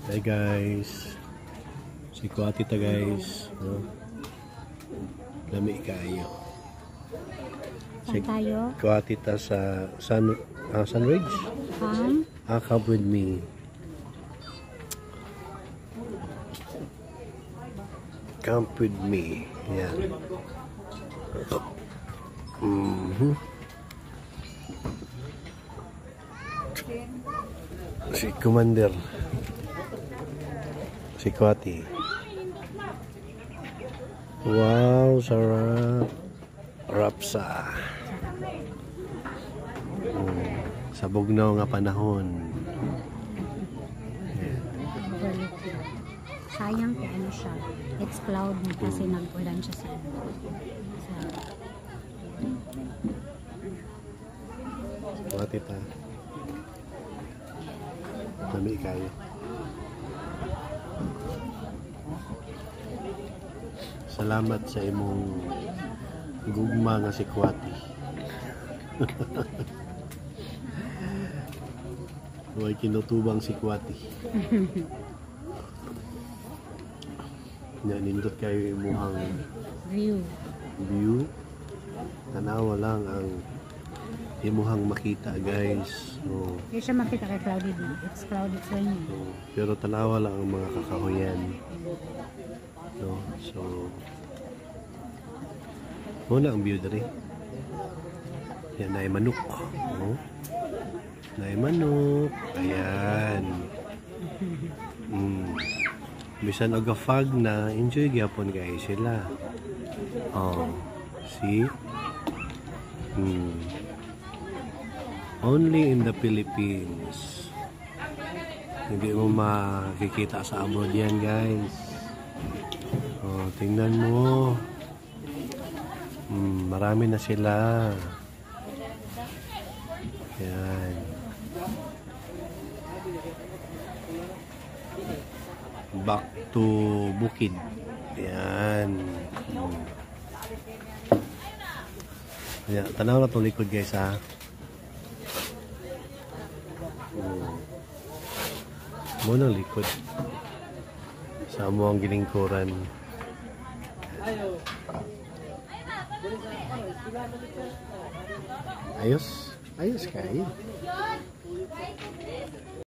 Hi guys, si Kuwati ta guys, no? Lami kayo. Si Kuwati ta sa Sunridge. Come with me. Come with me. Yan. Si Commander. Si Kuwati. Wow, sarap. Rapsa. Sabog na nga panahon. Yeah. Sayang kung ano siya. It's cloudy kasi nag-ulan siya sa Kuwati ta. Lami kayo. Salamat sa imong gugma nga si Kuwati. Huwag kinutubang si Kuwati. Nindot kayo imuhang view. Tanawa lang ang imuhang makita guys. So, hindi siya makita kay cloudy din. It's cloudy, it's raining. So, pero tanawa lang ang mga kakahuyan. No? So, muna ang view dari. Yan, naay manok. No? Naay manok. Ayan. Bisan aga fog na, enjoy gyapon guys sila. Oh, see? Only in the Philippines. Hindi mo makikita sa abroad yan guys. Oh, tingnan mo. Marami na sila. Yan. Back to bukid. Yan. Yan. Tanaw na itong likod guys ha. Muna likod. Sa mo ang gilingkuran. Ayos. Ayos kayo.